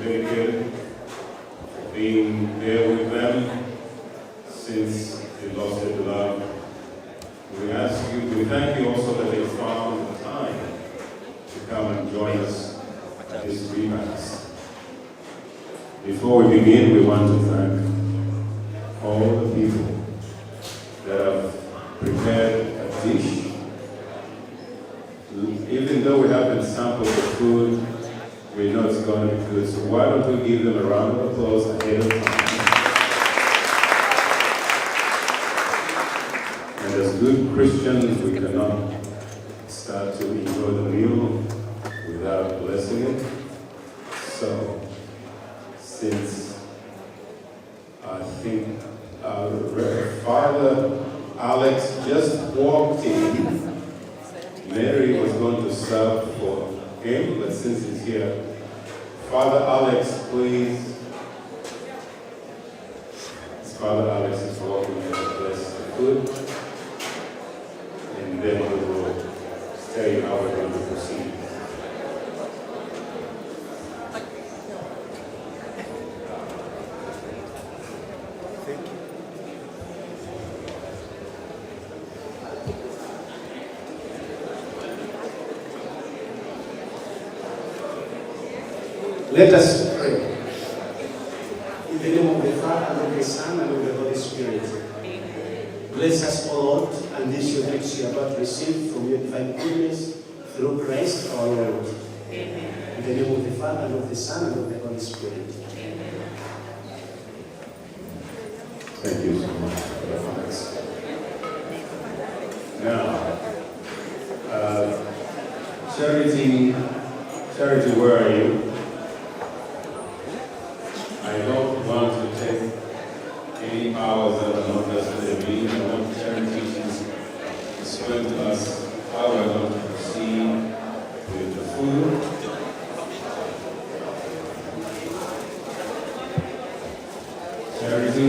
dedicated for being there with them since they lost their beloved. We thank you also that they found the time to come and join us at this Repass. Before we begin, we want to thank all the people that have prepared a dish. Even though we haven't sampled the food, we know it's going to be good. So why don't we give them a round of applause ahead of time? And as good Christians, we cannot start to enjoy the meal without blessing it. So, since I think Father Alex just walked in, Mary was going to serve for him, but since he's here, Father Alex, please. Father Alex is walking in to bless the food, and then we will tell you how we're going to proceed. Let us pray. In the name of the Father, and of the Son, and of the Holy Spirit. Bless us, O Lord, and this your gifts you are about to receive from your divine goodness through Christ our Lord. Amen. In the name of the Father, and of the Son, and of the Holy Spirit. Amen. Thank you so much for your thanks. Now, Charity, where are you? I don't want to take any hours that are not necessary. I want Charity to explain to us how we're going to proceed with the food. Charity,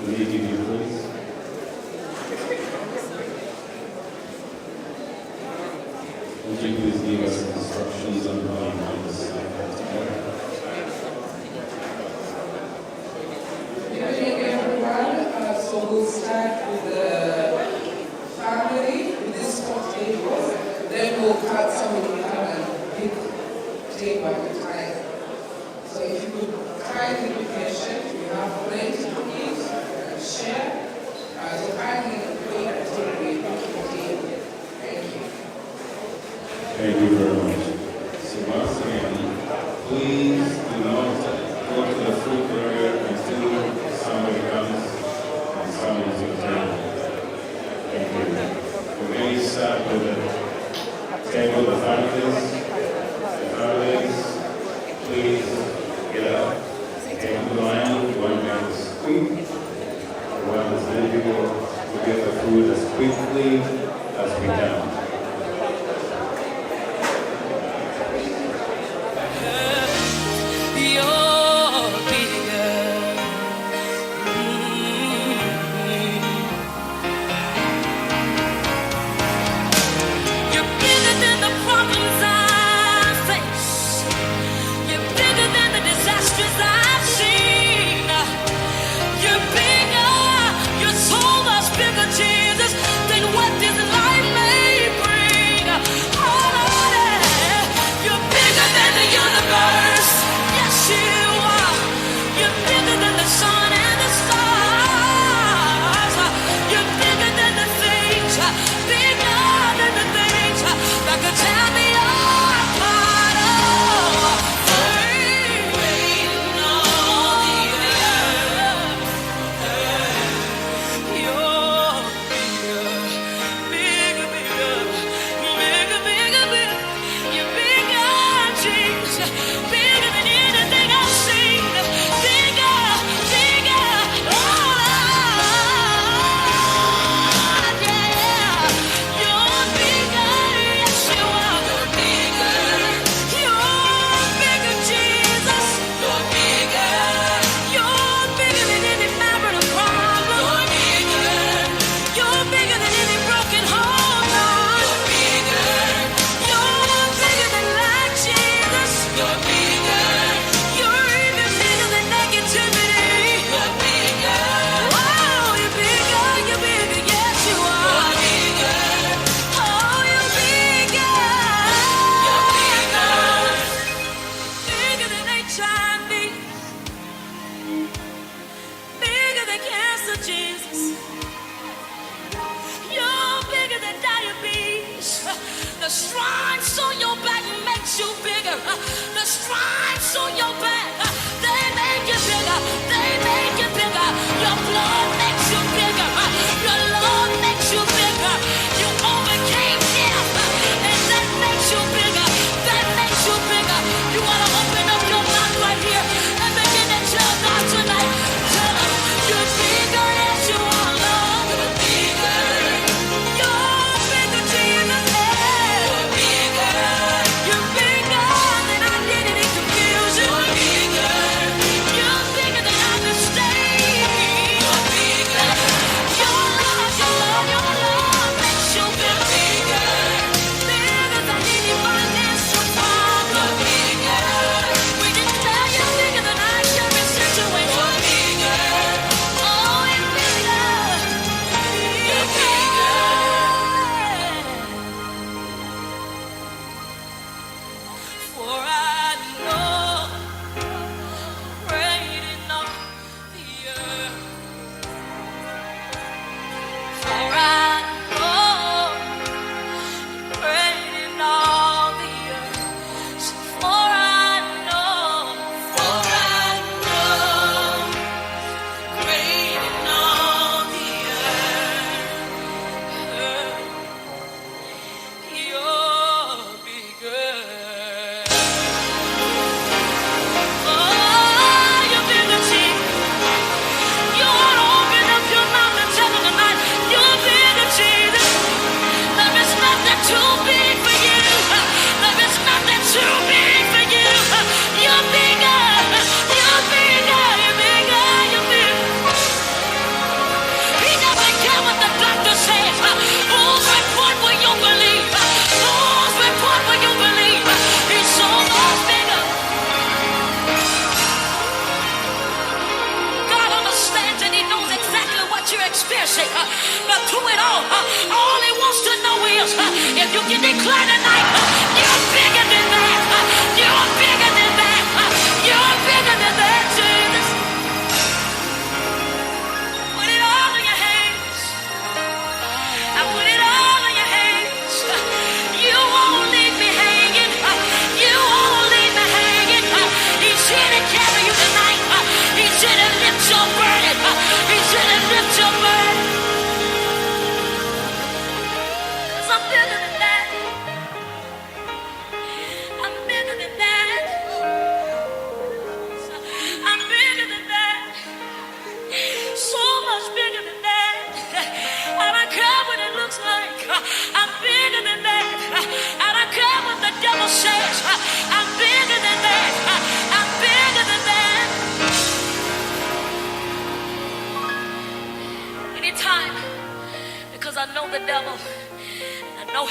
will you give you please? Would you please give us instructions on how you want this? So we'll start with the family, with this top table, then we'll cut some of the and pick table at a time. So if you could kindly be patient, we have plenty to eat and share. So kindly wait until we pick the table. Thank you. Thank you very much.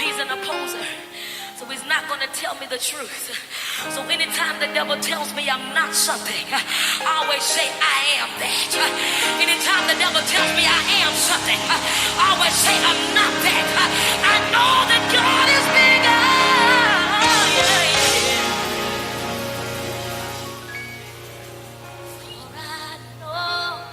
he's an opposer. So he's not going to tell me the truth. So anytime the devil tells me I'm not something, I always say I am that. Anytime the devil tells me I am something, I always say I'm not that. I know that God is bigger. Yeah, yeah. For I know.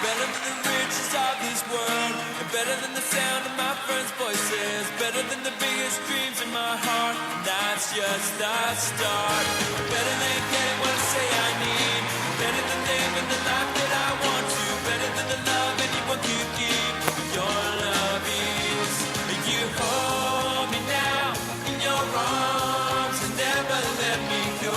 Better than the riches of this world, and better than the sound of my friends' voices, better than the biggest dreams in my heart, and that's just the start. Better than getting what I say I need, better than living the life that I want to, better than the love anyone could give. Your love is, you hold me now in your arms and never let me go.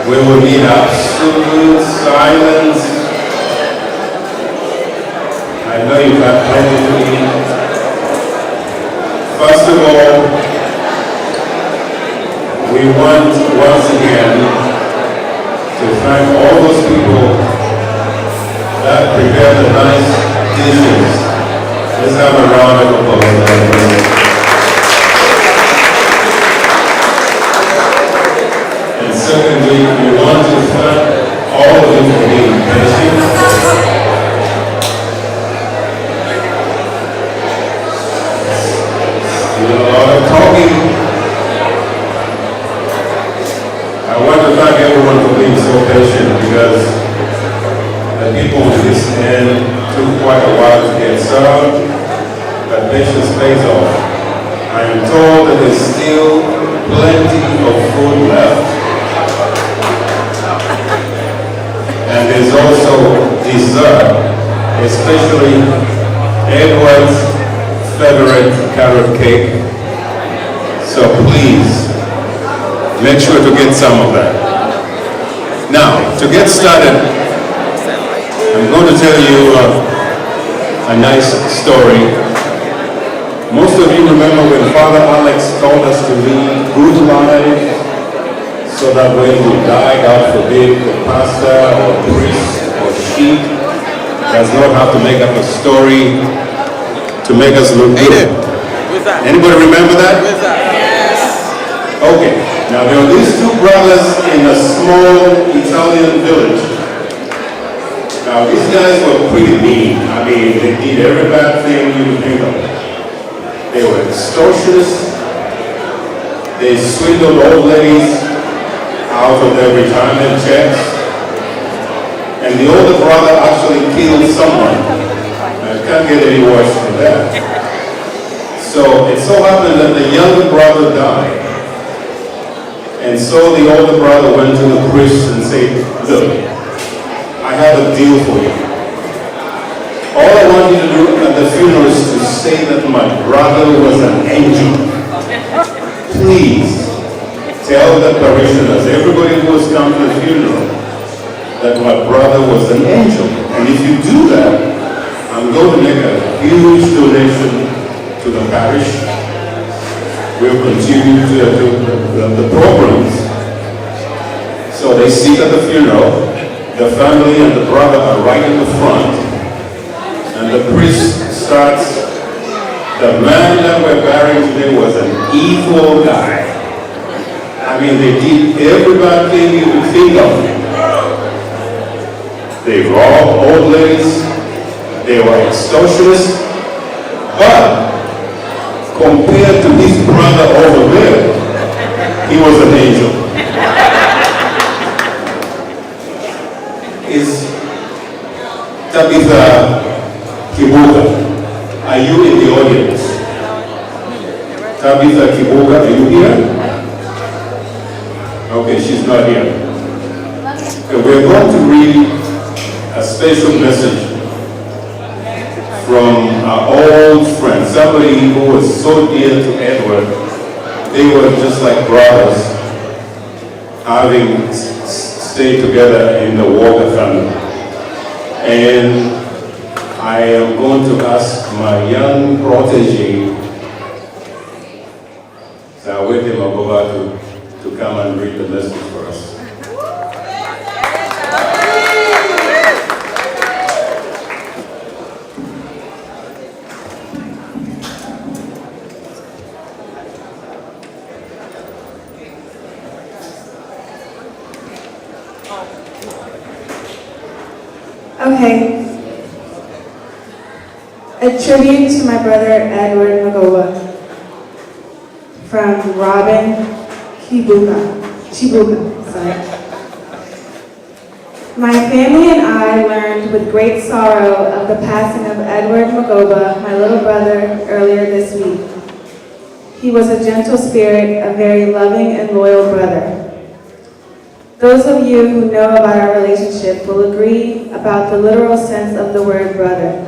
We will need absolute silence. I know you have plenty to eat. First of all, we want once again to thank all those people that prepared the nice dishes. Let's have a round of applause. Secondly, we want to thank all of you for being patient. Still a lot of talking. I want to thank everyone for being so patient because the people on this end took quite a while to get served, but patience pays off. I am told that there's still plenty of food left. And there's also dessert, especially Edward's favorite carrot cake. So please, make sure to get some of that. Now, to get started, I'm going to tell you a nice story. Most of you remember when Father Alex told us to lead good lives, so that when we die, God forbid, the pastor or priest or sheep does not have to make up a story to make us look good. Anybody remember that? Yes. Okay. Now there are these two brothers in a small Italian village. Now these guys were pretty mean. I mean, they did every bad thing you would think of. They were extortionists. They swindled old ladies out of their retirement checks. And the older brother actually killed someone. I can't get any worse than that. So it so happened that the younger brother died. And so the older brother went to the priest and said, look, I have a deal for you. All I want you to do at the funeral is to say that my brother was an angel. Please tell the parishioners, everybody who has come to the funeral, that my brother was an angel. And if you do that, I'm going to make a huge donation to the parish. We'll continue to do the programs. So they sit at the funeral, the family and the brother are right in the front, and the priest starts, the man that we're burying today was an evil guy. I mean, they did every bad thing you could think of. They robbed old ladies, they were extortionists, but compared to his brother over there, he was an angel. Is Tabitha Kibuga, are you in the audience? Tabitha Kibuga, are you here? Okay, she's not here. Okay, we're going to read a special message from our old friend, somebody who was so dear to Edward. They were just like brothers, having stayed together in the Walker family. And I am going to ask my young protege, Zawete Magoba, to come and read the message for us. Okay. A tribute to my brother Edward Magoba from Robin Chibuga, sorry. My family and I learned with great sorrow of the passing of Edward Magoba, my little brother, earlier this week. He was a gentle spirit, a very loving and loyal brother. Those of you who know about our relationship will agree about the literal sense of the word brother.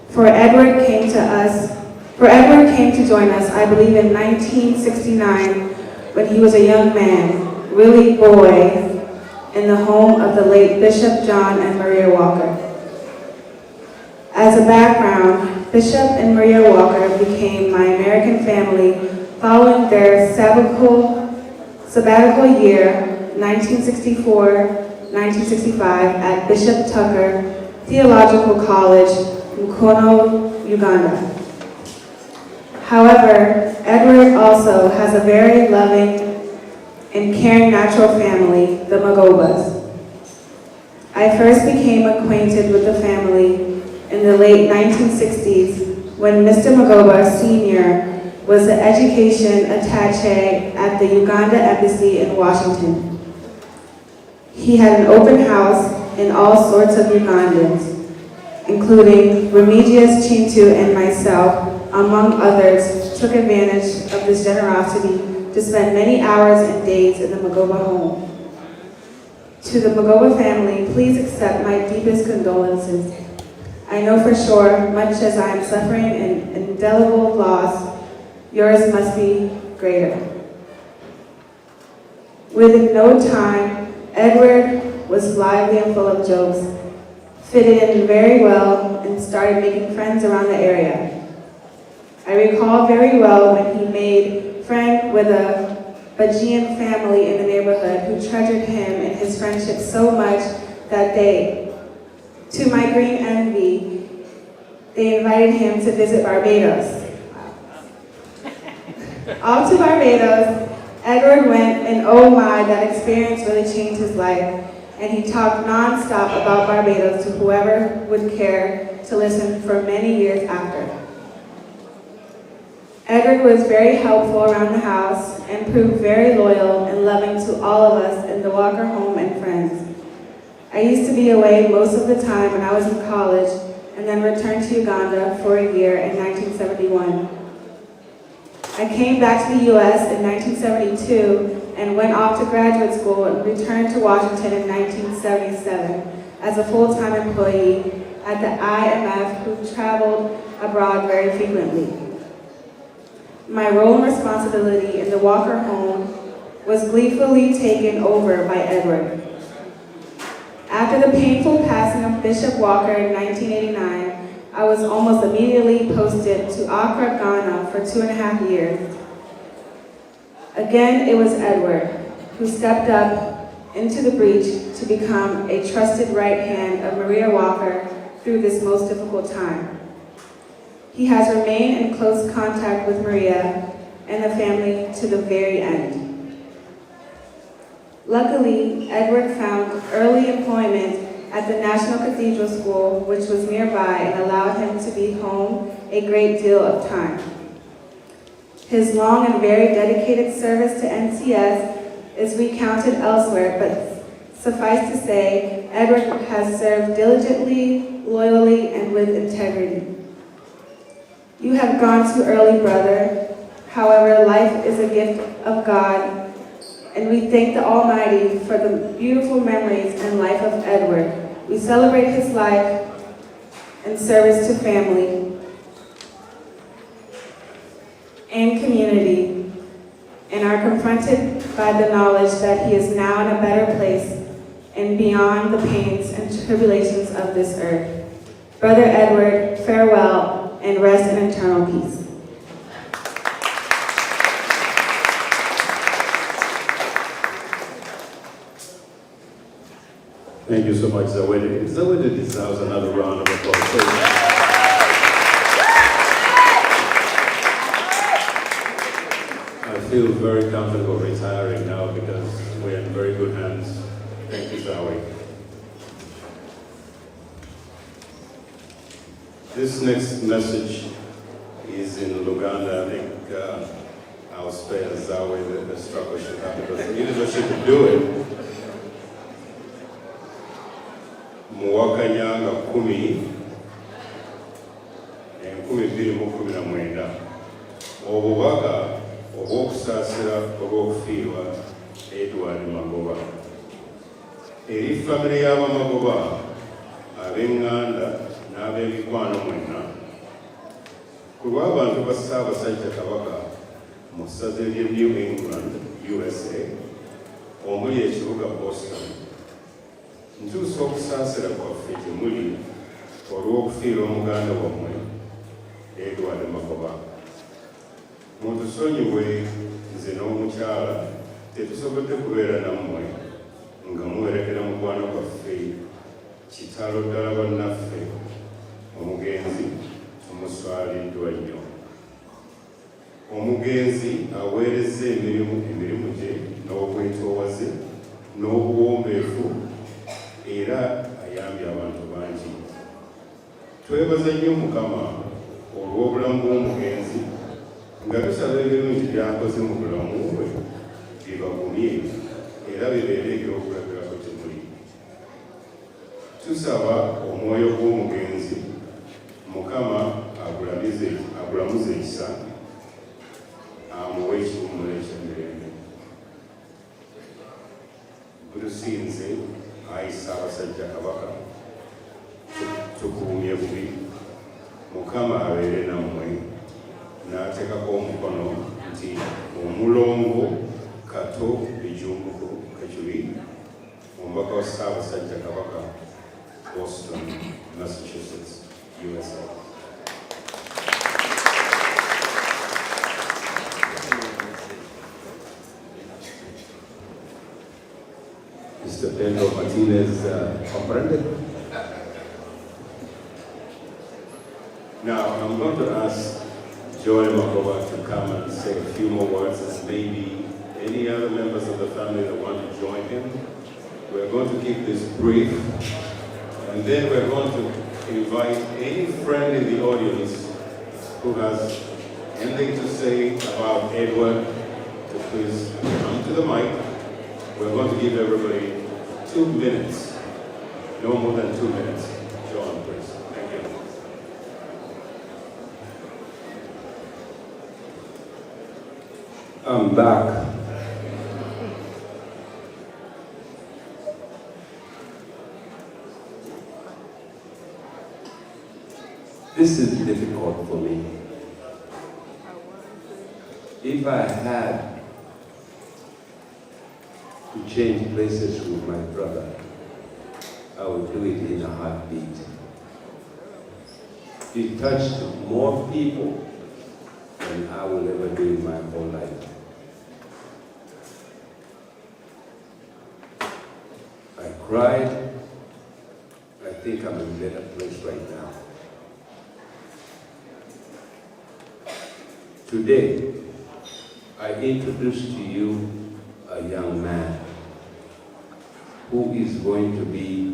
For Edward came to join us, I believe in 1969, when he was a young man, really boy, in the home of the late Bishop John and Maria Walker. As a background, Bishop and Maria Walker became my American family following their sabbatical year, 1964-1965, at Bishop Tucker Theological College, Mukono, Uganda. However, Edward also has a very loving and caring natural family, the Magobas. I first became acquainted with the family in the late 1960s when Mr. Magoba Sr. was the education attaché at the Uganda Embassy in Washington. He had an open house and all sorts of Ugandans, including Remigius Chintu and myself, among others, took advantage of this generosity to spend many hours and days in the Magoba home. To the Magoba family, please accept my deepest condolences. I know for sure, much as I am suffering an indelible loss, yours must be greater. Within no time, Edward was lively and full of jokes, fitted in very well, and started making friends around the area. I recall very well when he made friend with a Bajian family in the neighborhood who treasured him and his friendship so much that to my green envy, they invited him to visit Barbados. Off to Barbados, Edward went, and oh my, that experience really changed his life. And he talked non-stop about Barbados to whoever would care to listen for many years after. Edward was very helpful around the house and proved very loyal and loving to all of us in the Walker home and friends. I used to be away most of the time when I was in college and then returned to Uganda for a year in 1971. I came back to the U.S. in 1972 and went off to graduate school and returned to Washington in 1977 as a full-time employee at the IMF, who traveled abroad very frequently. My role and responsibility in the Walker home was gleefully taken over by Edward. After the painful passing of Bishop Walker in 1989, I was almost immediately posted to Accra, Ghana for 2.5 years. Again, it was Edward who stepped up into the breach to become a trusted right hand of Maria Walker through this most difficult time. He has remained in close contact with Maria and the family to the very end. Luckily, Edward found early employment at the National Cathedral School, which was nearby, and allowed him to be home a great deal of time. His long and very dedicated service to NCS is recounted elsewhere, but suffice to say, Edward has served diligently, loyally, and with integrity. You have gone too early, brother. However, life is a gift of God, and we thank the Almighty for the beautiful memories and life of Edward. We celebrate his life and service to family and community, and are confronted by the knowledge that he is now in a better place and beyond the pains and tribulations of this earth. Brother Edward, farewell and rest in eternal peace. Thank you so much, Zawedi. Zawedi deserves another round of applause. I feel very comfortable retiring now because we're in very good hands. Thank you, Zawi. This next message is in Luganda. I think I'll spare Zawi the struggle she had because even though she could do it, Muwakanyanga 2019 obubaka obw'okusaasira olw'okufiirwa Edward Magoba eri famire y'Abamagoba ab'Enganda n'ab'emikwano mwenna ku lw'abantu ba Ssaabasajja Kabaka mu ssaza ly'e New England, USA omuli ekibuga Boston. Ntuusa okusaasira kwaffe gye muli olw'okufiirwa omuganda wammwe Edward Magoba. Mutusonyiwe nze n'omukyala tetusobodde kubeera nammwe nga muwerekera mukwano gwaffe kitalo ddala bannaffe omugenzi tumuswaliddwa nnyo. Omugenzi aweerezza emirimu gye n'obwetoowaze n'obuwombeefu era ayambye abantu bangi. Twebaza nnyo Mukama olw'obulamu bw'omugenzi nga tusaba ebirungi by'akoze mu bulamu bwe bibagumye era bibeere ebyokulabirako gye muli. Tusaba omwoyo gw'omugenzi Mukama agulamuze ekisa amuwe ekiwummulo eky'emirembe. Tusinze Ayi Ssaabasajja Kabaka tukuumye bubi. Mukama abeere nammwe n'ateekako omukono nti omulongo Kato Bijumbuko Kajuli omubaka wa Ssaabasajja Kabaka, Boston, Massachusetts, USA. Mr. Pedro Martinez comprended. Now, I'm going to ask Joy Magoba to come and say a few more words, and maybe any other members of the family that want to join him. We're going to keep this brief, and then we're going to invite any friend in the audience who has anything to say about Edward to please come to the mic. We're going to give everybody 2 minutes No more than 2 minutes. John, please. Thank you. I'm back. This is difficult for me. If I had to change places with my brother, I would do it in a heartbeat. He touched more people than I will ever do in my whole life. I cried. I think I'm in a better place right now. Today, I introduce to you a young man who is going to be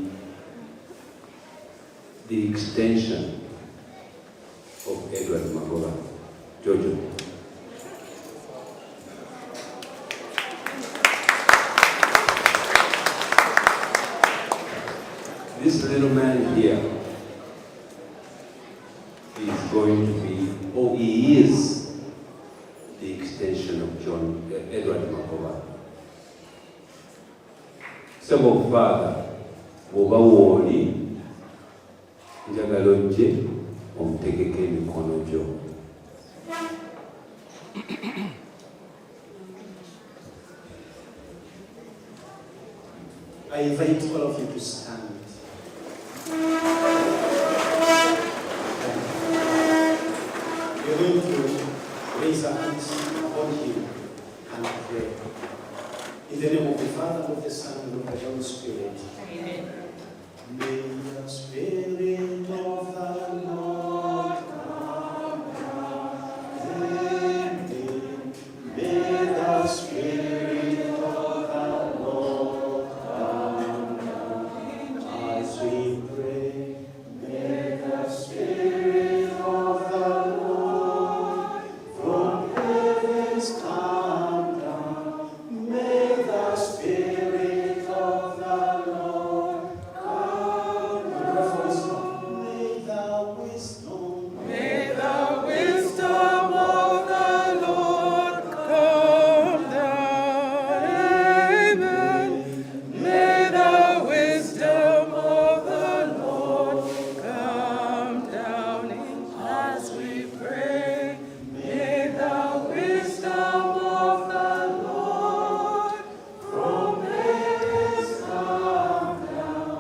the extension of Edward Magoba. Jojo. This little man here is going to be, or he is, the extension of Edward Magoba. Sebo Father, woba woli, njagala ojje omutegeke emikono gyo. I invite all of you to stand. We're going to raise our hands upon him and pray. In the name of the Father, of the Son, and of the Holy Spirit. Amen. May the Spirit of the Lord come down. Amen. May the Spirit of the Lord come down. As we pray, may the Spirit of the Lord from heavens come down. May the Spirit of the Lord come down. May the wisdom of the Lord come down. Amen. May the wisdom of the Lord come down. As we pray, may the wisdom of the Lord from heavens come down.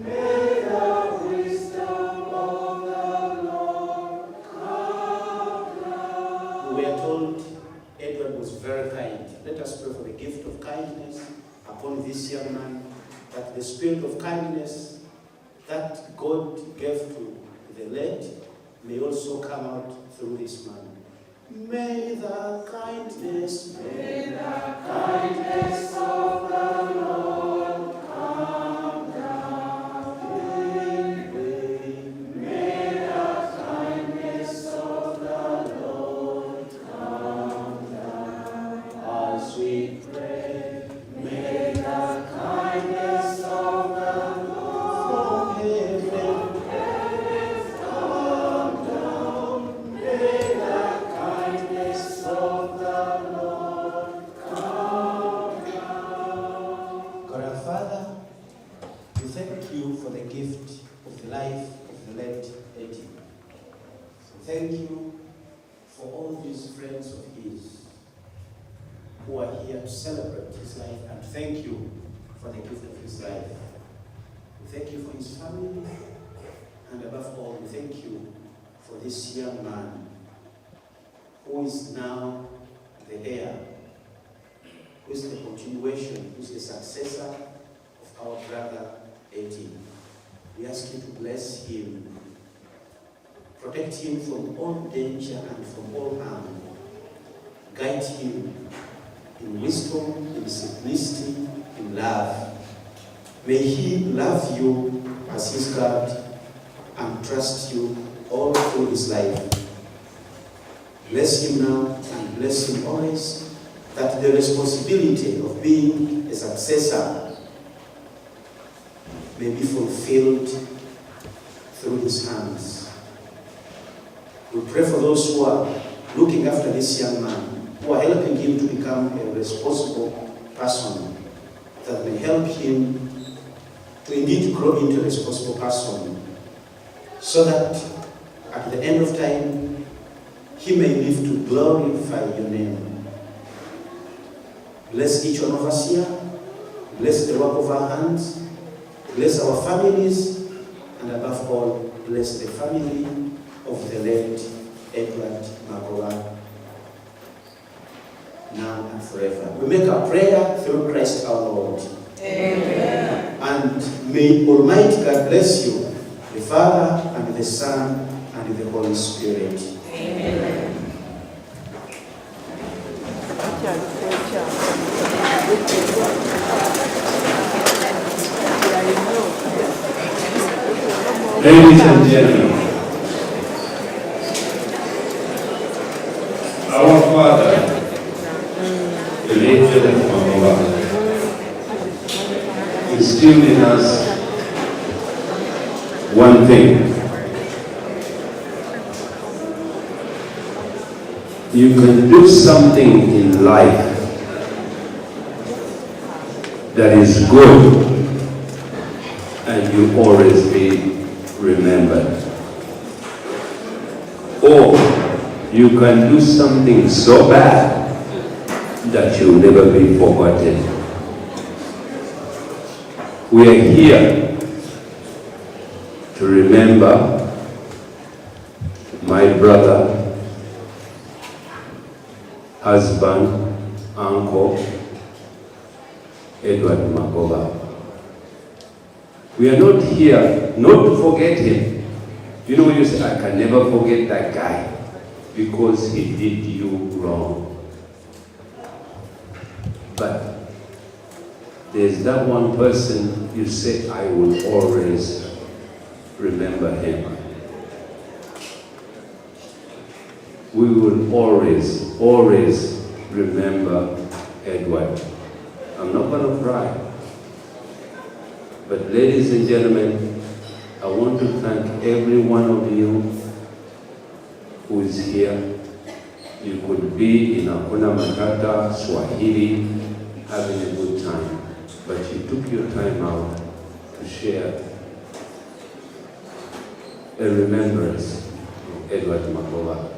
May the wisdom of the Lord come down. We are told Edward was very kind. Let us pray for the gift of kindness upon this young man, that the spirit of kindness that God gave to the late may also come out through this man. May the kindness of the Lord come down. Amen. May the kindness of the Lord come down. As we pray, may the kindness of the Lord from heaven come down. May the kindness of the Lord come down. God our Father, we thank you for the gift of the life of the late Eddie. Thank you for all these friends of his who are here to celebrate his life, and thank you for the gift of his life. We thank you for his family, and above all, we thank you for this young man who is now the heir, who is the continuation, who is the successor of our brother Eddie. We ask you to bless him, protect him from all danger and from all harm, guide him in wisdom, in simplicity, in love. May he love you as his God and trust you all through his life. Bless him now and bless him always, that the responsibility of being a successor may be fulfilled through his hands. We pray for those who are looking after this young man, who are helping him to become a responsible person, that may help him to indeed grow into a responsible person, so that at the end of time, he may live to glorify your name. Bless each one of us here. Bless the work of our hands. Bless our families. And above all, bless the family of the late Edward Magoba, now and forever. We make our prayer through Christ our Lord. Amen. And may Almighty God bless you, the Father and the Son and the Holy Spirit. Amen. Ladies and gentlemen, our father, the late Edward Magoba, instilled in us one thing. You can do something in life that is good and you always be remembered. Or you can do something so bad that you'll never be forgotten. We are here to remember my brother, husband, uncle, Edward Magoba. We are not here not to forget him. You know, you say, I can never forget that guy because he did you wrong. But there's that one person you say, I will always remember him. We will always, always remember Edward. I'm not going to cry. But ladies and gentlemen, I want to thank every one of you who is here. You could be in Hakuna Matata, Swahili, having a good time. But you took your time out to share a remembrance of Edward Magoba.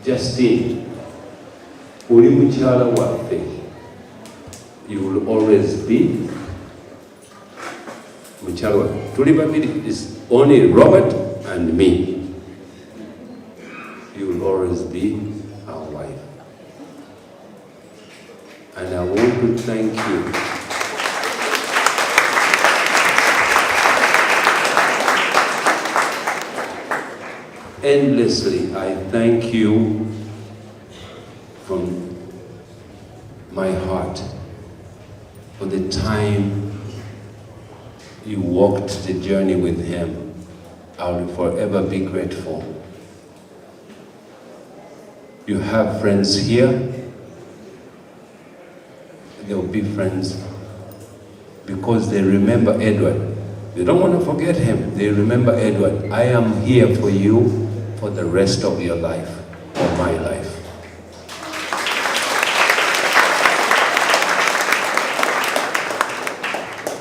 Justine, uri mukyala waffe. You will always be mukyala waffe. Tuli babiri, it's only Robert and me. You will always be our wife. And I want to thank you. Endlessly, I thank you from my heart for the time you walked the journey with him. I will forever be grateful. You have friends here. There will be friends because they remember Edward. They don't want to forget him. They remember Edward. I am here for you for the rest of your life, or my life.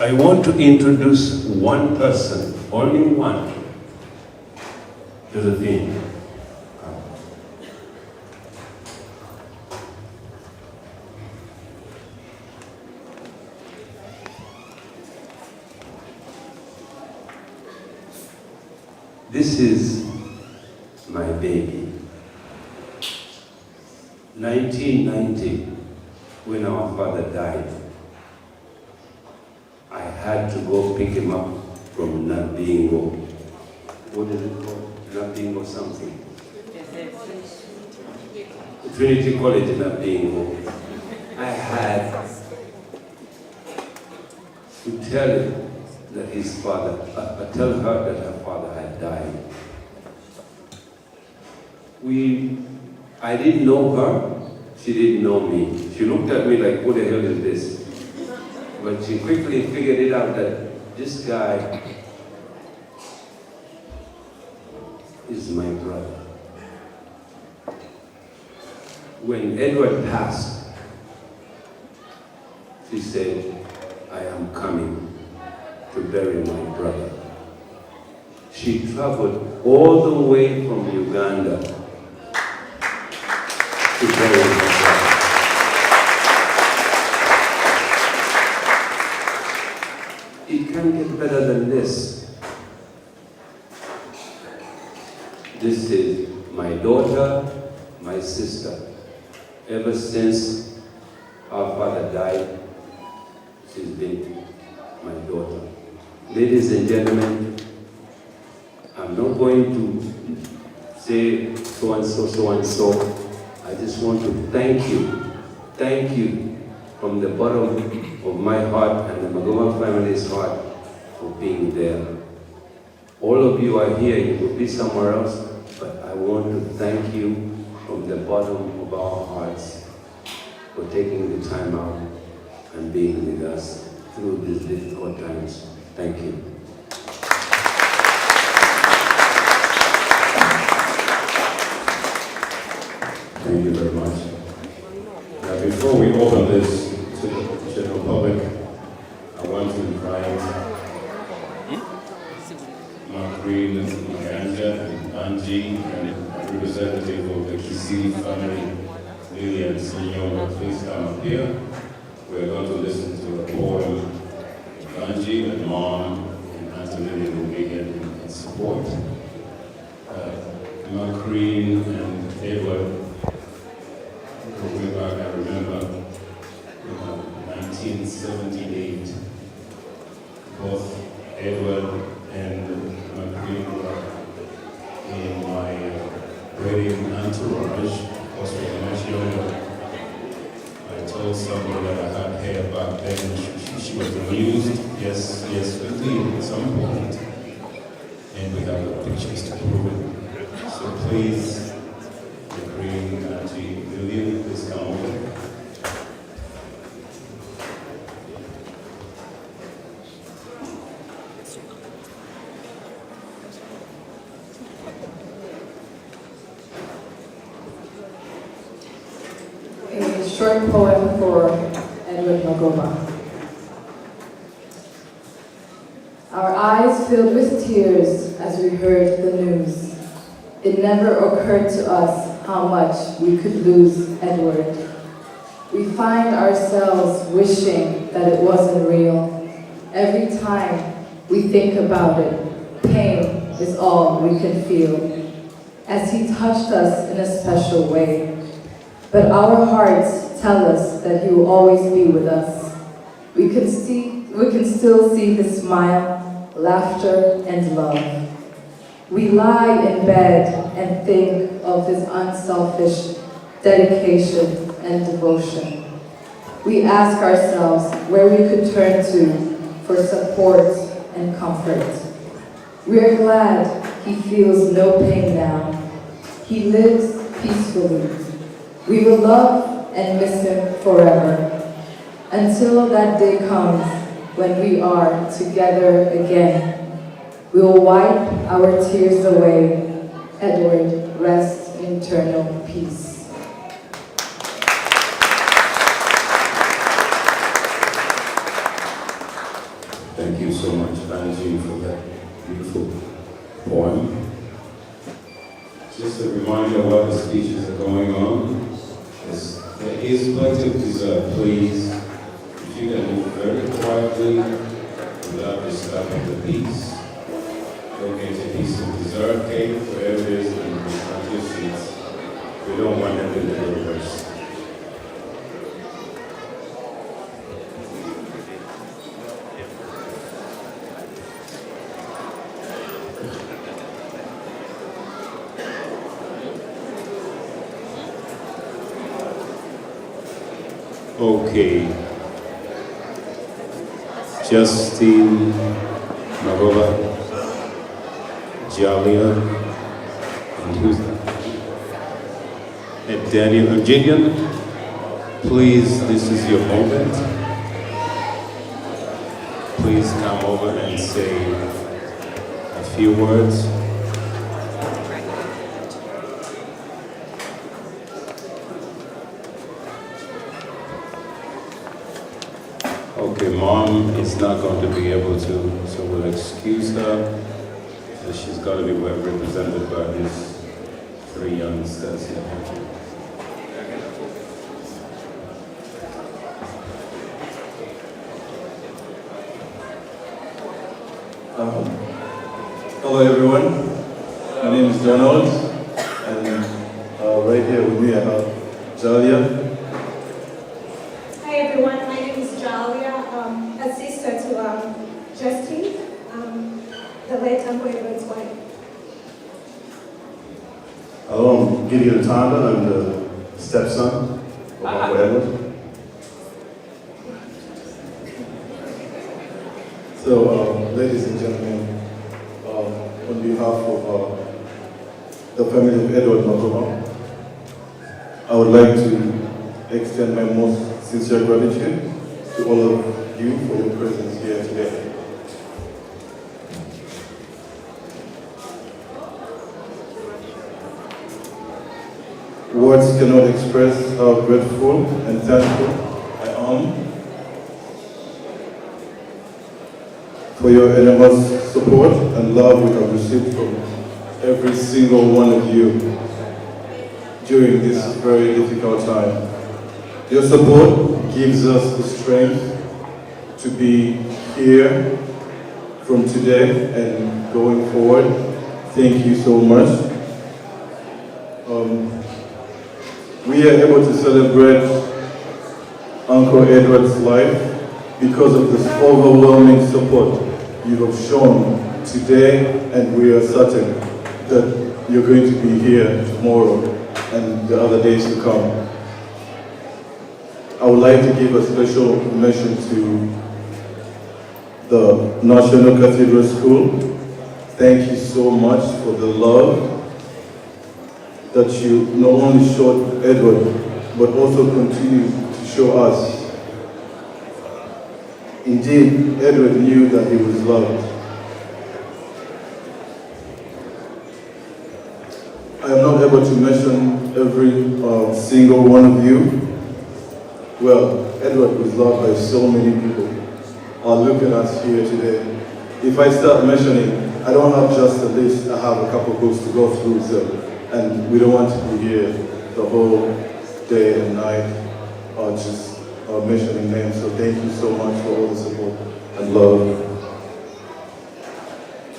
I want to introduce one person, only one, to the thing. This is my baby. 1990, when our father died, I had to go pick him up from Nabingo. What is it called? Nabingo something. Trinity College in Nabingo. I had to tell him that his father, tell her that her father had died. I didn't know her, she didn't know me. She looked at me like, what the hell is this? But she quickly figured it out that this guy is my brother. When Edward passed, she said, I am coming to bury my brother. She traveled all the way from Uganda to bury her brother. It can't get better than this. This is my daughter, my sister. Ever since our father died, she's been my daughter. Ladies and gentlemen, I'm not going to say so and so, so and so. I just want to thank you from the bottom of my heart and the Magoba family's heart for being there. All of you are here, you could be somewhere else, but I want to thank you from the bottom of our hearts for taking the time out and being with us through these difficult times. Thank you. Thank you very much. Now, before we open this to the general public, I want to invite Mark Green, Maganja, and Angie, and a representative of the Kizito family, Lily and Senor. Please come up here. We're going to listen to a poem. Angie and Mom and Anthony will begin in support. Mark Green and Edward, way back, I remember 1978. Both Edward and McQueen were in my wedding entourage. Because we were much younger. I told someone that I had hair back then. She was amused. Yes, we did at some point. And we have the pictures to prove it. So please, McQueen, Auntie Lillian, please come over. A short poem for Edward Magoba. Our eyes filled with tears as we heard the news. It never occurred to us how much we could lose Edward. We find ourselves wishing that it wasn't real. Every time we think about it, pain is all we can feel, as he touched us in a special way. But our hearts tell us that he will always be with us. We can still see his smile, laughter, and love. We lie in bed and think of his unselfish dedication and devotion. We ask ourselves where we could turn to for support and comfort. We are glad he feels no pain now. He lives peacefully. We will love and miss him forever, until that day comes when we are together again. We will wipe our tears away. Edward, rest in eternal peace. Thank you so much, Angie, for that beautiful poem. Just a reminder while the speeches are going on, there is plenty of dessert. Please, if you can move very quietly without disturbing the peace. Go get a piece of dessert, cake, whatever it is, and front your seats. We don't want them to get reversed. Okay. Justine Magoba, Jalia, and who's that? And Daniel and Jillian, please, this is your moment. please come over and say a few words? Okay, Mom is not going to be able to, so we'll excuse her. So she's got to be well represented by these three youngsters here. Hello everyone, my name is Donald, and right here with me I have Jalia. Hi everyone, my name is Jalia, a sister to Justine, the late Uncle Edward's wife. Hello, I'm Gideon Tonda, I'm the stepson of Uncle Edward. So, ladies and gentlemen, on behalf of the family of Edward Magoba, I would like to extend my most sincere gratitude to all of you for your presence here today. Words cannot express how grateful and thankful I am for your enormous support and love we have received from every single one of you during this very difficult time. Your support gives us the strength to be here from today and going forward. Thank you so much. We are able to celebrate Uncle Edward's life because of this overwhelming support you have shown today, and we are certain that you're going to be here tomorrow and the other days to come. I would like to give a special mention to the National Cathedral School. Thank you so much for the love that you not only showed Edward, but also continue to show us. Indeed, Edward knew that he was loved. I am not able to mention every single one of you. Well, Edward was loved by so many people. Look at us here today. If I start mentioning, I don't have just a list, I have a couple books to go through, and we don't want to be here the whole day and night, just mentioning names. So thank you so much for all the support and love.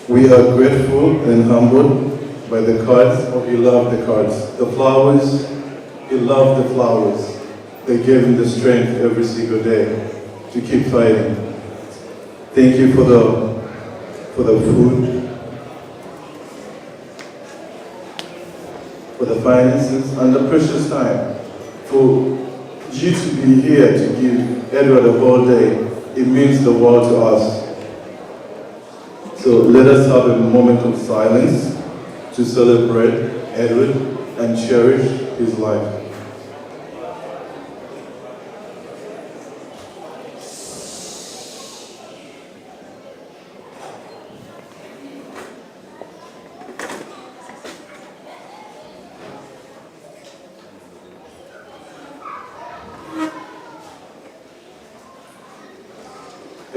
We are grateful and humbled by the cards. Oh, you love the cards. The flowers, he loved the flowers. They gave him the strength every single day to keep fighting. Thank you for the food, for the finances, and the precious time. For you to be here to give Edward a whole day, it means the world to us. So let us have a moment of silence to celebrate Edward and cherish his life.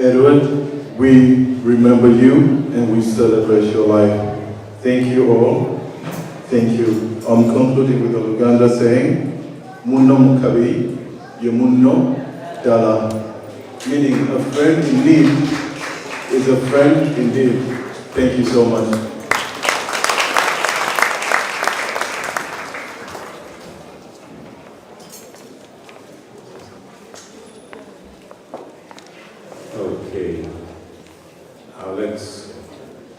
Edward, we remember you and we celebrate your life. Thank you all. Thank you. I'm concluding with the Luganda saying, Munno Mukabi, Yamunno Dala. Meaning a friend in need is a friend indeed. Thank you so much. Okay. Alex,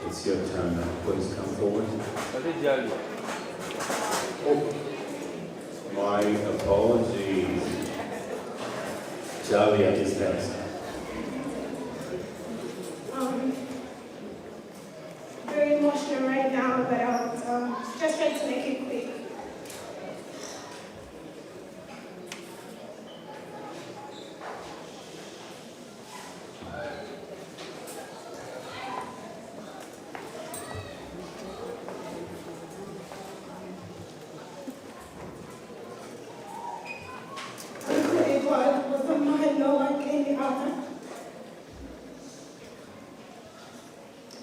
it's your turn now. Please come forward. Oh, my apologies. Jalia is next. Very emotional right now, but I'll just try to make it quick. honor.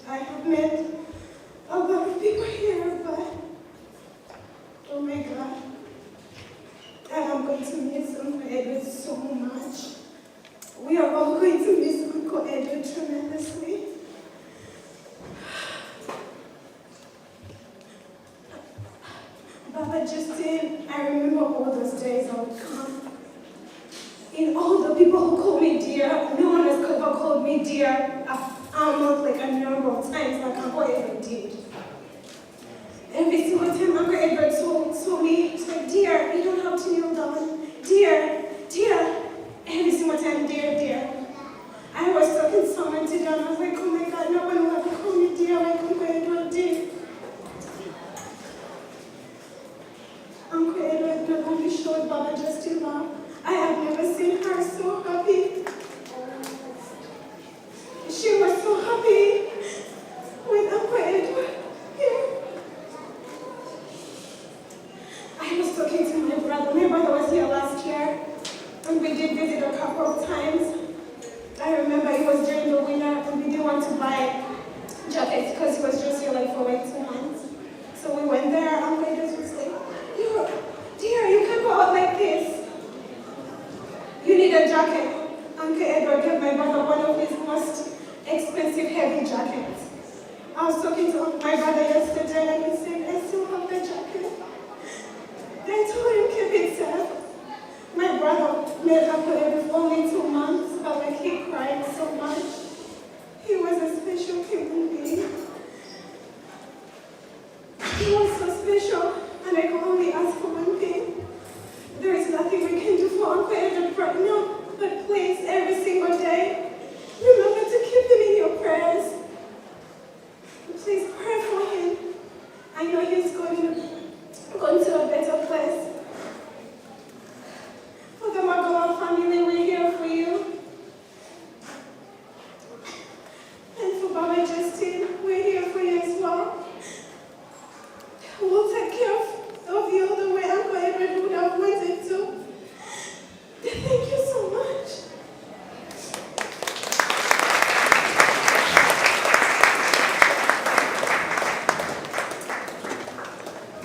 I have met a lot of people here, but oh my God, I am going to miss Uncle Edward so much. We are all going to miss Uncle Edward tremendously. Baba Justin, I remember all those days I would come. And all the people who call me dear, no one has ever called me dear almost like a number of times like Uncle Edward did. Every single time Uncle Edward told me, it's like, dear, you don't have to kneel down. Dear, dear. Every single time, dear, dear. I was talking to someone today and I was like, oh my God, no one will ever call me dear like Uncle Edward did. Uncle Edward not only showed Baba Justin love, I have never seen her so happy. She was so happy with Uncle Edward here. I was talking to my brother. My brother was here last year, and we did visit a couple of times. I remember it was during the winter, and we didn't want to buy jackets because he was just here like for like 2 months. So we went there, Uncle Edward was like, dear, you can't go out like this. You need a jacket. Uncle Edward gave my brother one of his most expensive, heavy jackets. I was talking to my brother yesterday and he said, I still have the jacket. I told him, keep it safe. My brother met Uncle Edward for only 2 months, but like he cried so much. He was a special human being. He was so special, and I can only ask for one thing. There is nothing we can do for Uncle Edward right now, but please, every single day, remember to keep him in your prayers. Please pray for him. I know he's going to a better place. For the Magoba family, we're here for you. And for Baba Justin, we're here for you as well. We'll take care of you the way Uncle Edward would have wanted to. Thank you so much.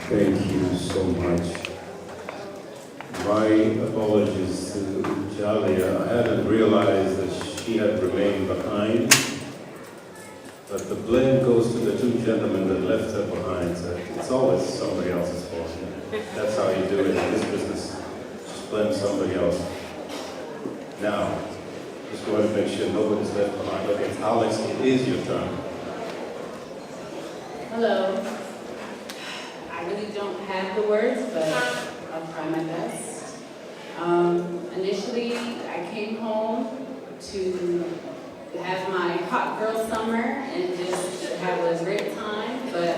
Thank you so much. My apologies to Jalia. I hadn't realized that she had remained behind. But the blame goes to the 2 gentlemen that left her behind. So it's always somebody else's fault. That's how you do it in this business. Just blame somebody else. Now, just go ahead and make sure nobody's left behind. Okay, Alex, it is your turn. Hello. I really don't have the words, but I'll try my best. Initially, I came home to have my hot girl summer and just have a great time, but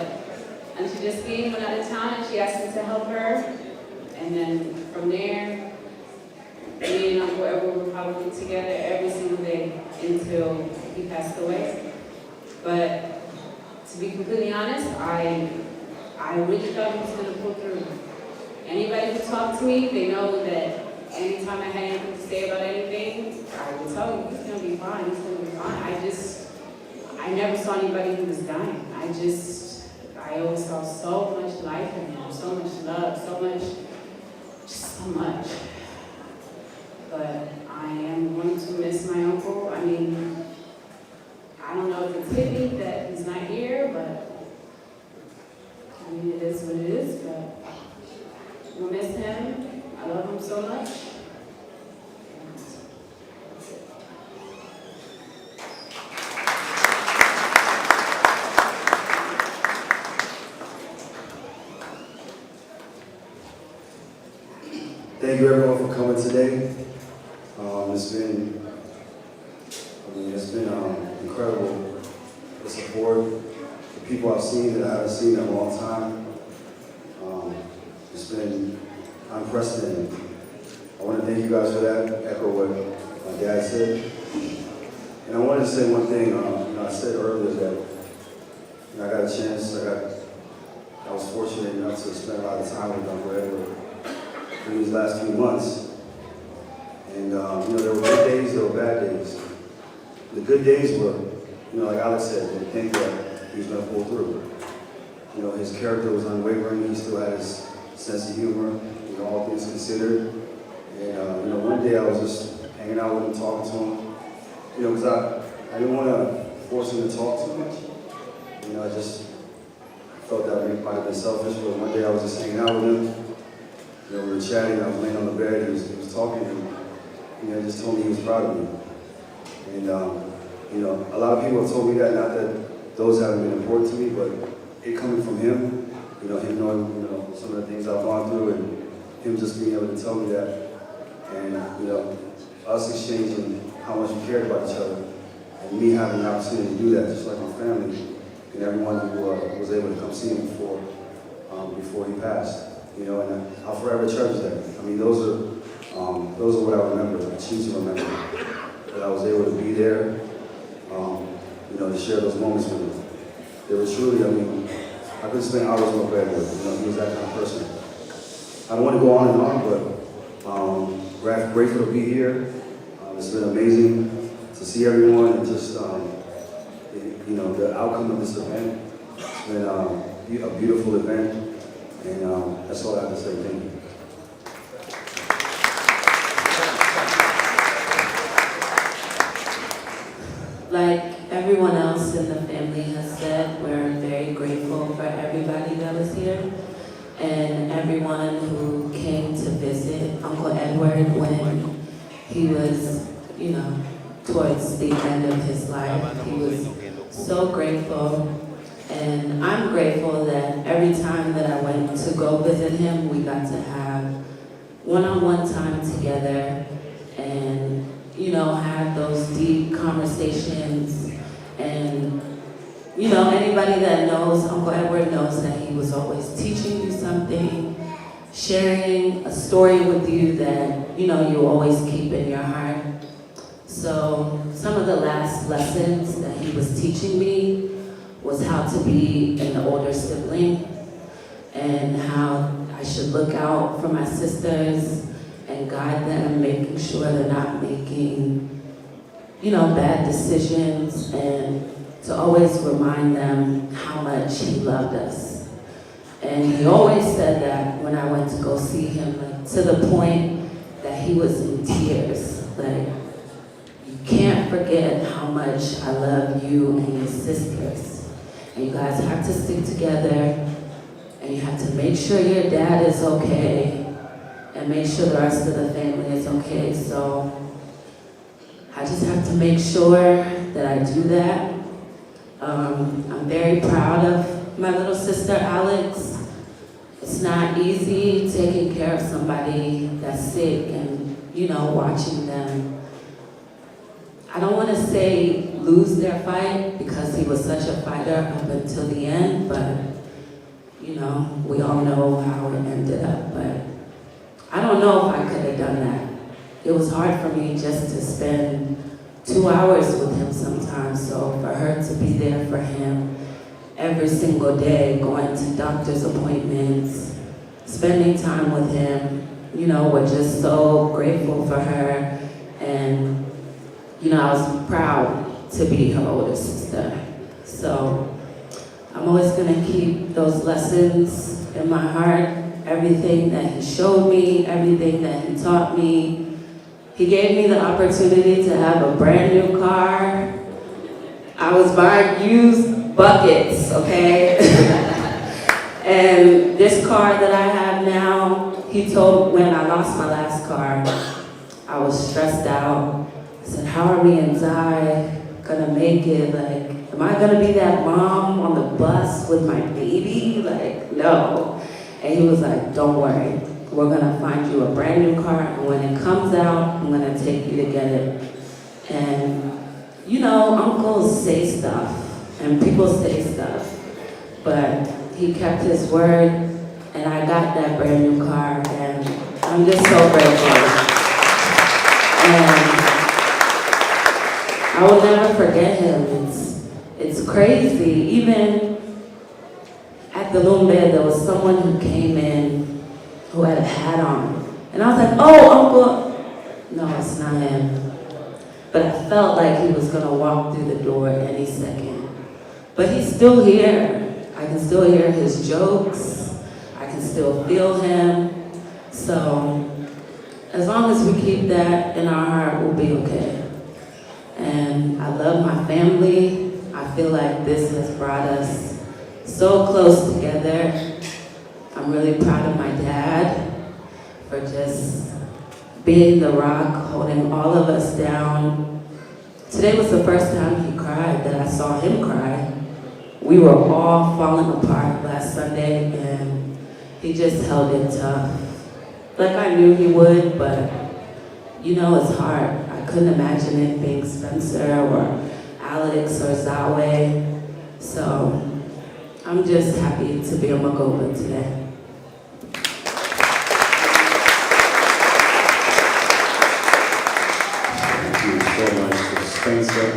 Auntie Justine went out of town and she asked me to help her. And then from there, me and Uncle Edward were probably together every single day until he passed away. But to be completely honest, I really thought he was going to pull through. Anybody who talked to me, they know that anytime I had anything to say about anything, I would tell him, he's going to be fine, he's going to be fine. I never saw anybody who was dying. I always saw so much life in him, so much love, so much, just so much. But I am going to miss my uncle. I mean, I don't know if it's hit me that he's not here, but I mean, it is what it is, but we'll miss him. I love him so much. Thank you everyone for coming today. It's been incredible, the support, the people I've seen that I haven't seen in a long time. It's been unprecedented. I want to thank you guys for that, echo what my dad said. And I wanted to say one thing, I said earlier that I got a chance, I was fortunate enough to spend a lot of time with Uncle Edward in these last few months. And, there were good days, there were bad days. The good days were, like Alex said, we think that he was going to pull through. His character was unwavering. He still had his sense of humor, all things considered. And, one day I was just hanging out with him, talking to him, because I didn't want to force him to talk too much. I just felt that might have been selfish, but one day I was just hanging out with him. We were chatting, I was laying on the bed, he was talking, and he just told me he was proud of me. And, a lot of people have told me that, not that those haven't been important to me, but it coming from him, him knowing, some of the things I've gone through, and him just being able to tell me that, and, us exchanging how much we cared about each other, and me having the opportunity to do that, just like my family, and everyone who was able to come see him before he passed, and I'll forever cherish that. Those are what I remember. I choose to remember that I was able to be there, to share those moments with him. They were truly, I could spend hours on my bed with him. He was that kind of person. I don't want to go on and on, but grateful to be here. It's been amazing to see everyone and just, the outcome of this event. It's been a beautiful event, and that's all I have to say. Thank you. Like everyone else in the family has said, we're very grateful for everybody that was here and everyone who came to visit Uncle Edward when he was, towards the end of his life. He was so grateful, and I'm grateful that every time that I went to go visit him, we got to have one-on-one time together and have those deep conversations. And, anybody that knows Uncle Edward knows that he was always teaching you something, sharing a story with you that, you always keep in your heart. So some of the last lessons that he was teaching me was how to be an older sibling and how I should look out for my sisters and guide them, making sure they're not making, bad decisions, and to always remind them how much he loved us. And he always said that when I went to go see him, to the point that he was in tears. You can't forget how much I love you and your sisters. And you guys have to stick together, and you have to make sure your dad is okay, and make sure the rest of the family is okay. So I just have to make sure that I do that. I'm very proud of my little sister, Alex. It's not easy taking care of somebody that's sick and, watching them. I don't want to say lose their fight because he was such a fighter up until the end, but, we all know how it ended up. But I don't know if I could have done that. It was hard for me just to spend 2 hours with him sometimes, so for her to be there for him every single day, going to doctor's appointments, spending time with him, we're just so grateful for her, and, I was proud to be her older sister. So I'm always gonna keep those lessons in my heart, everything that he showed me, everything that he taught me. He gave me the opportunity to have a brand new car. I was buying used buckets, okay? And this car that I have now, he told when I lost my last car, I was stressed out. I said, how are me and Zai gonna make it? Am I gonna be that mom on the bus with my baby? No. And he was like, don't worry. We're gonna find you a brand new car, and when it comes out, I'm gonna take you to get it. And uncles say stuff, and people say stuff, but he kept his word, and I got that brand new car, and I'm just so grateful. And I will never forget him. It's crazy. Even at the Lumbe, there was someone who came in who had a hat on. And I was like, oh, Uncle. No, it's not him. But I felt like he was gonna walk through the door any second. But he's still here. I can still hear his jokes. I can still feel him. So as long as we keep that in our heart, we'll be okay. And I love my family. I feel like this has brought us so close together. I'm really proud of my dad for just being the rock, holding all of us down. Today was the first time he cried that I saw him cry. We were all falling apart last Sunday and he just held it tough. Like I knew he would, but you know it's hard. I couldn't imagine it being Spencer or Alex or Zawe. So I'm just happy to be a Magoba today. Thank you so much to Spencer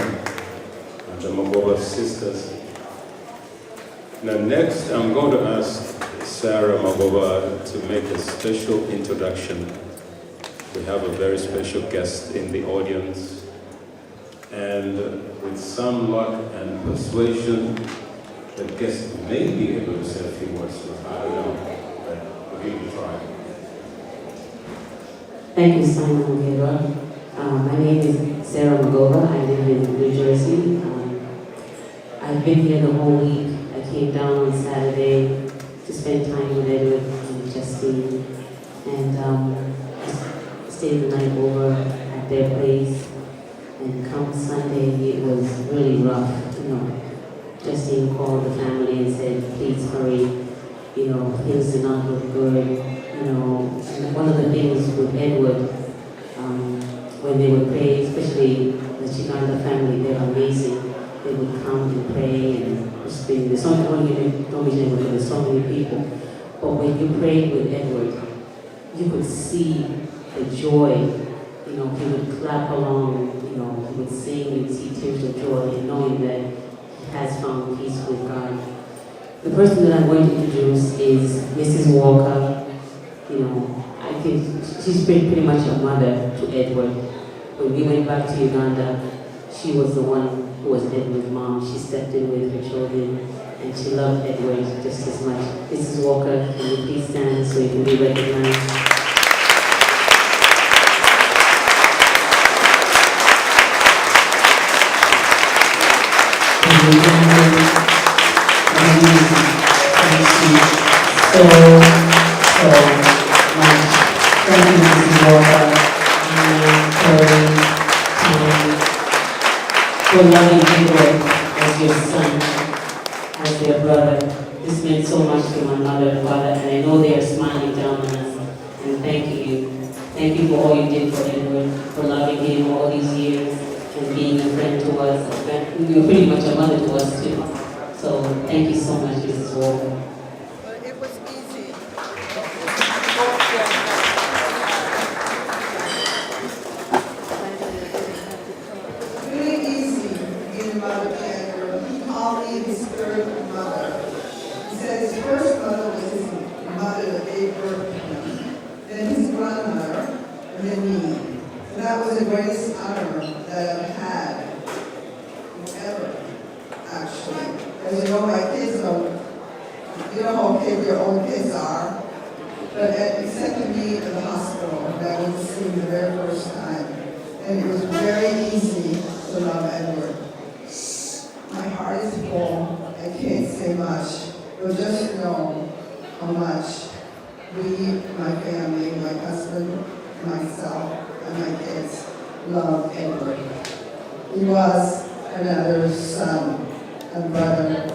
and the Magoba sisters. Now next, I'm going to ask Sarah Magoba to make a special introduction. We have a very special guest in the audience. And with some luck and persuasion, the guest may be able to say a few words to us. I don't know, but we'll give it a try. Thank you, Simon Magoba. My name is Sarah Magoba. I live in New Jersey. I've been here the whole week. I came down on Saturday to spend time with Edward and Justine. And I stayed the night over at their place. And come Sunday, it was really rough. You know, Justine called the family and said, please hurry. You know, things did not look good. You know, and one of the things with Edward, when they would pray, especially the Chiganda family, they're amazing. They would come and pray and speak. There's so many people. But when you prayed with Edward, you could see the joy. You know, he would clap along, you know, he would sing, you'd see tears of joy, and knowing that he has found peace with God. The person that I'm going to introduce is Mrs. Walker. You know, I think she's pretty much a mother to Edward. When we went back to Uganda, she was the one who was Edward's mom. She stepped in with her children, and she loved Edward just as much. Mrs. Walker, can you please stand so you can be recognized? Thank you, Mrs. Walker, for loving Edward as your son, as their brother. This meant so much to my mother and father, and I know they are smiling down on us. And thank you. Thank you for all you did for Edward, for loving him all these years and being a friend to us. You're pretty much a mother to us too. So thank you so much, Mrs. Walker. It was easy. Really easy being a mother to Edward. He called me his third mother. He said his first mother was his mother that gave birth to him, then his grandmother, and then me. And that was the greatest honor that I've had ever, actually. As you know, my kids don't, you know how okay their own kids are. But accepted me in the hospital, and I went to see him the very first time. And it was very easy to love Edward. My heart is full. I can't say much, but just know how much we, my family, my husband, myself, and my kids love Edward. He was another son and brother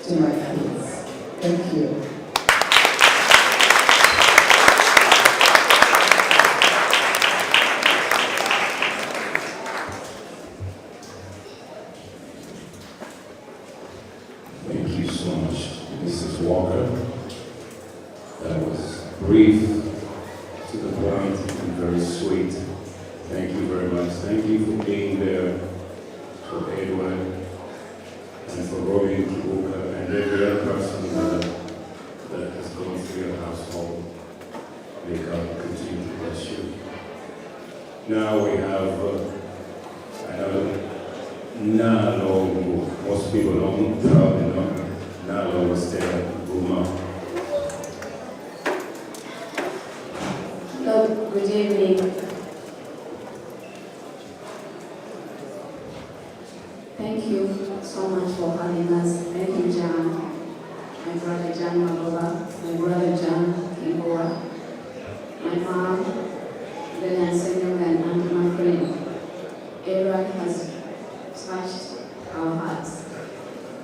to my kids. Thank you. Thank you so much, Mrs. Walker. That was brief, to the point, and very sweet. Thank you very much. Thank you for being there for Edward and for Robbie Kibuka and every other person that has gone through your household. May God continue to bless you. Now we have Nalo, most people don't probably know. Nalo was there, Guma. Hello, good evening. Thank you so much for having us. Thank you, John, my brother John Magoba, my brother John Kimboa, my mom, Lena Senyo, and Aunt my friend. Everyone has touched our hearts.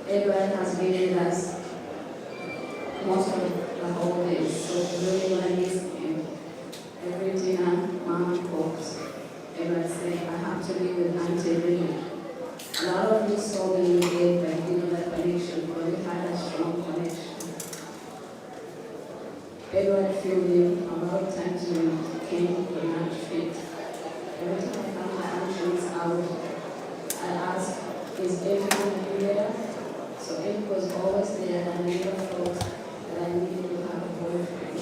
Everyone has been with us most of the whole day, so really want to miss him. Every dinner, mom cooks. Everyone say, I have to be with Auntie Rita. A lot of you saw me in the but you know that connection, but we had a strong connection. Everyone filled in. A lot of times when we came, we were not fit. Every time I found my functions out, I asked, is everyone there? So it was always there, and I never thought that I needed to have a boyfriend.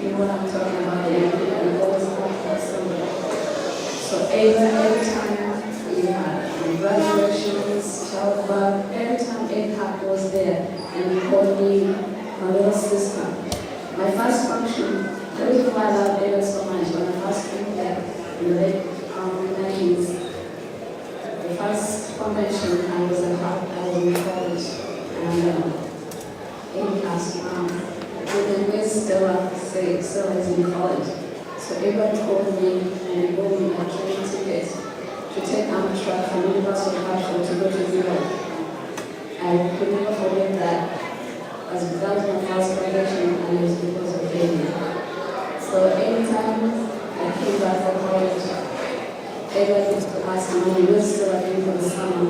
You know what I'm talking about? I always thought for somebody. So every time we had graduations, childbirth, every time APAC was there, and he called me my little sister. My first function, the reason why I love Ava so much, when I first came there in the late 90s, the first convention, I was in college, and Amy asked where's Stella? Say Stella is in college. So everyone called me and bought me a train ticket to take Amtrak from University of Hartford to go to New York. I could never forget that, as that was my first convention, and it was because of Amy. So anytime I came back from college, everyone used to ask me, where's Stella doing for the summer?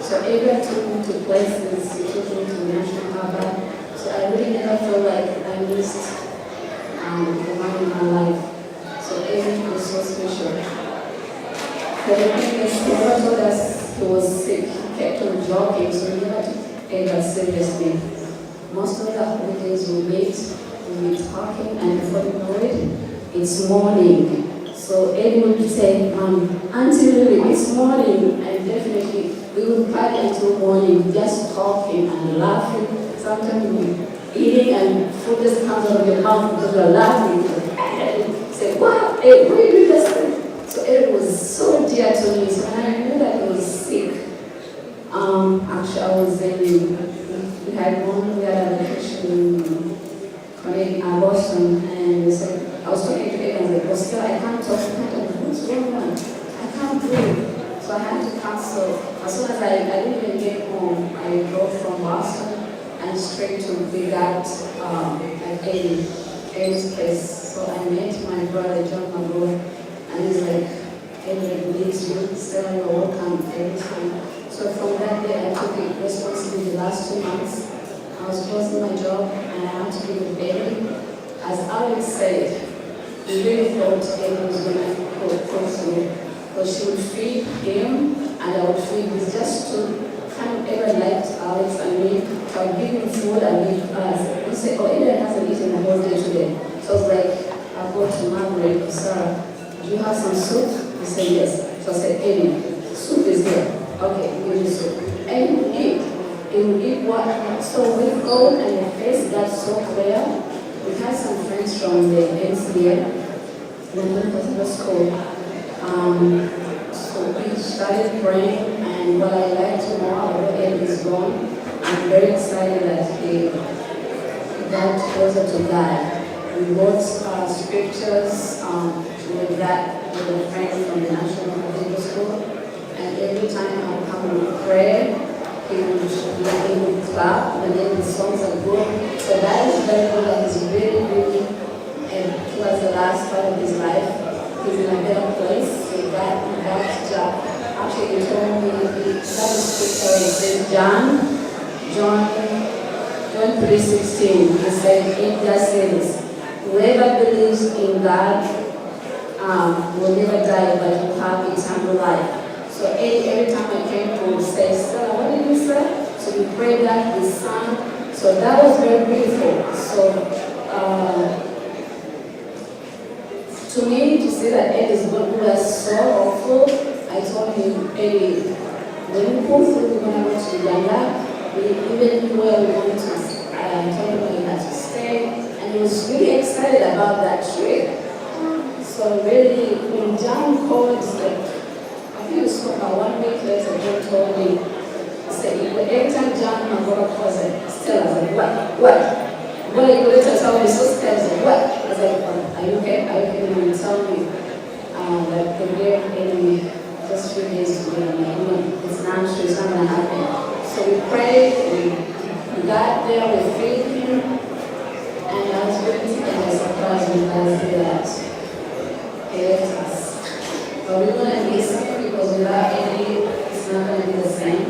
So everyone took me to places, he took me to National Harbor. So I really never felt like I missed the man in my life. So everything was so special. The thing is, he never told us he was sick. He kept on joking, so we never took Ava seriously. Most of the holidays we meet talking, and before you know it, it's morning. So Eddie would say, Auntie Lily, it's morning, and definitely we would party until morning, just talking and laughing. Sometimes we eating and food just comes out of your mouth because we're laughing. And say, wow, hey, what are you doing this thing? So it was so dear to me. So when I knew that he was sick, actually I was we had a vacation in Boston, and we said, I was talking to him, and I was like, well, still, I can't talk, what's going on? I can't breathe. So I had to cancel. As soon as I didn't even get home, I drove from Boston and straight to be at Amy's place. So I met my brother, John Magoba, and he's like, Amy believes you, still you're welcome every time. So from that day, I took the responsibility the last 2 months. I was losing my job, and I had to be with Amy. As Alex said, we really thought Amy was going to go through, but she would feed him, and I would feed him just to kind of ever liked Alex and me. So I would give him food and leave us. He said, oh, Amy hasn't eaten the whole day today. So I was like, I go to Margaret or Sarah, do you have some soup? He said, yes. So I said, Amy, soup is here. Okay, give me soup. And he would eat. He would eat what? So we go and the face got so clear. We had some friends from the NCA, London Cathedral School. So we started praying, and what I like to know about Ed is gone. I'm very excited that he got closer to God. We wrote scriptures with a friend from the National Cathedral School, and every time I would come and pray, he would clap, and then the songs are good. So that is very good, that he's really, and towards the last part of his life, he's in a better place. So that job. Actually, he told me, that scripture is John 3:16. He said, it just says, whoever believes in God will never die, but will have eternal life. So every time I came to say, Stella, what did you say? So we prayed that, we sang. So that was very beautiful. So To me, to say that Ed is going to do us so awful, I told him, Eddie, when we go through, we're going to go to Uganda. Even where we went to, I told him we had to stay, and he was really excited about that trip. So really, when John called, like, I think it was about 1 week later, John told me, he said, every time John Magoba calls, I still, I was like, what? When I go later, tell me, so scared, I was like, what? I was like, are you okay? Are you okay? And he tell me, that the real enemy just 3 days to go, it's not true, it's not going to happen. So we prayed, we got there, we faith him, and I was really taken by surprise when I see that he left us. But we're going to miss him because without Eddie, it's not going to be the same.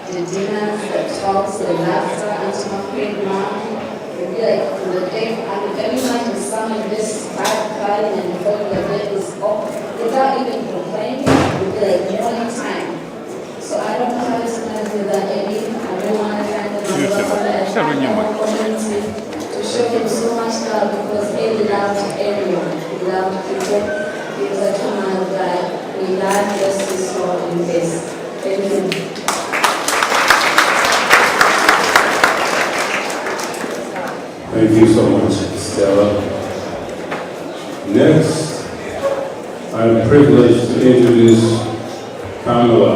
The dinners, the talks, the laughter, and some great mom. We'll be like, the day, and if anyone is summon this crying and before the day is up, without even complaining, we'll be like morning time. So I don't know how it's going to be that Eddie. I don't want to thank the opportunity to show him so much love because Eddie loved everyone. He loved people. He was a true man of God. We love justice for in this. Thank you. Thank you so much, Stella. Next, I'm privileged to introduce Pamela.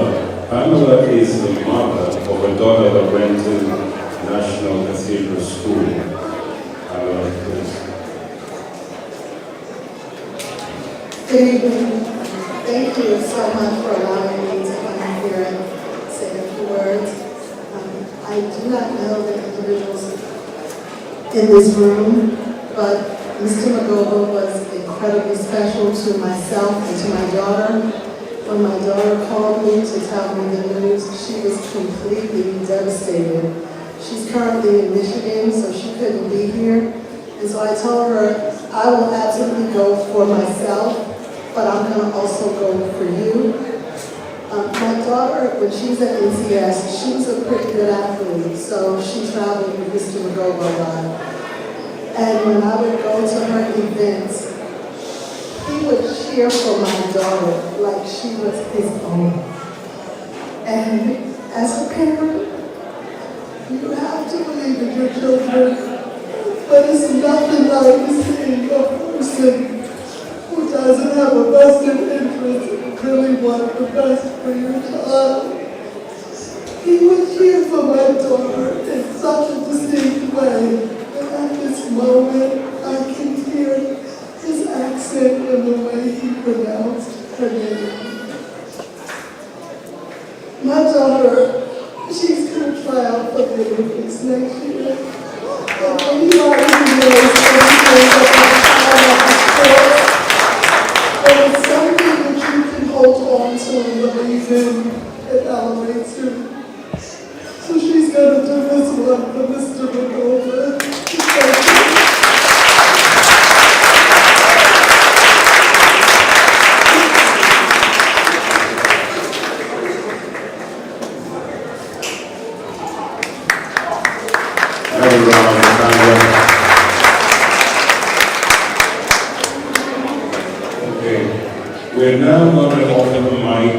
Pamela is the mother of a daughter that went to National Cathedral School. Pamela, please. Good evening. Thank you so much for allowing me to come here and say a few words. I do not know the individuals in this room, but Mr. Magoba was incredibly special to myself and to my daughter. When my daughter called me to tell me the news, she was completely devastated. She's currently in Michigan, so she couldn't be here. And so I told her, I will absolutely go for myself, but I'm going to also go for you. My daughter, when she was at NCS, she was a pretty good athlete, so she traveled with Mr. Magoba a lot. And when I would go to her events, he would cheer for my daughter like she was his own. And as a parent, you have to believe in your children, but it's nothing like seeing a person who doesn't have a vested interest and really want the best for your child. He would cheer for my daughter in such a distinct way, and at this moment, I can hear his accent and the way he pronounced her name. My daughter, she's going to try out for the Olympics next year. And anybody who knows anything about sports, but it's something that you can hold on to and believe in, it elevates you. So she's going to do this one for Mr. Magoba. We're now going to open the mic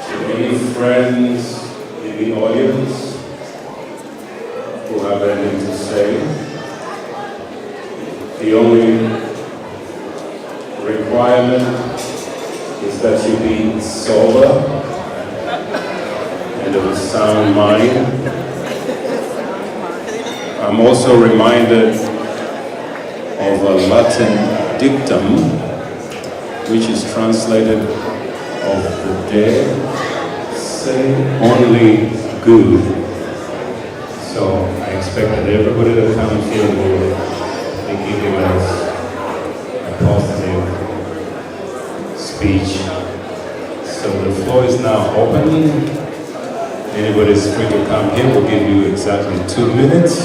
to any friends in the audience who have anything to say. The only requirement is that you be sober and of a sound mind. I'm also reminded of a Latin dictum which is translated of the day, say only good. So I expect that everybody that comes here will be giving us a positive speech. So the floor is now open. Anybody is free to come here. We'll give you exactly 2 minutes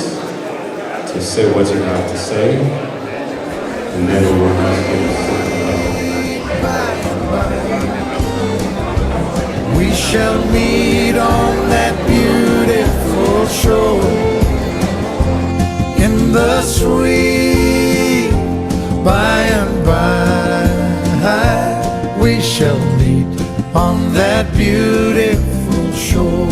to say what you have to say, and then we will ask you to sit down. We shall meet on that beautiful shore in the sweet by and by. by, we shall meet on that beautiful shore.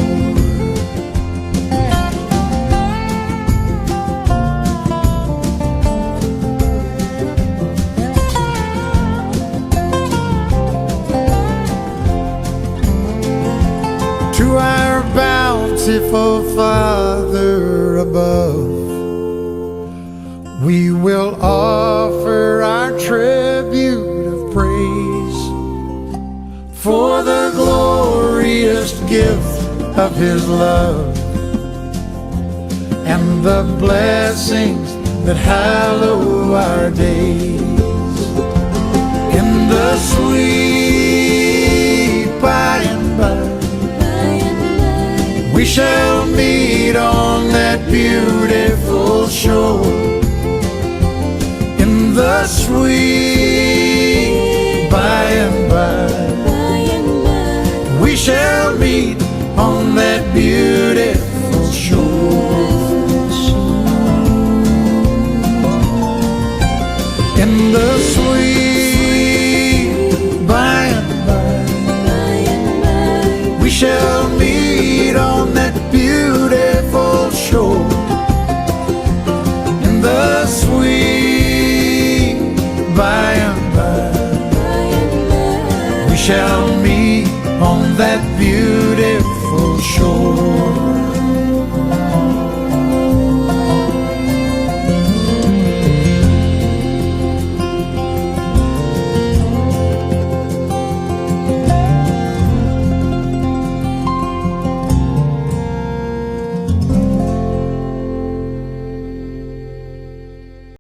To our bountiful Father above, we will offer our tribute of praise for the glorious gift of His love and the blessings that hallow our days. In the sweet by and by, we shall meet on that beautiful shore. In the sweet by and by, we shall meet on that beautiful shore. In the sweet by and by, we shall meet on that beautiful shore. In the sweet by and by, we shall meet on that beautiful shore.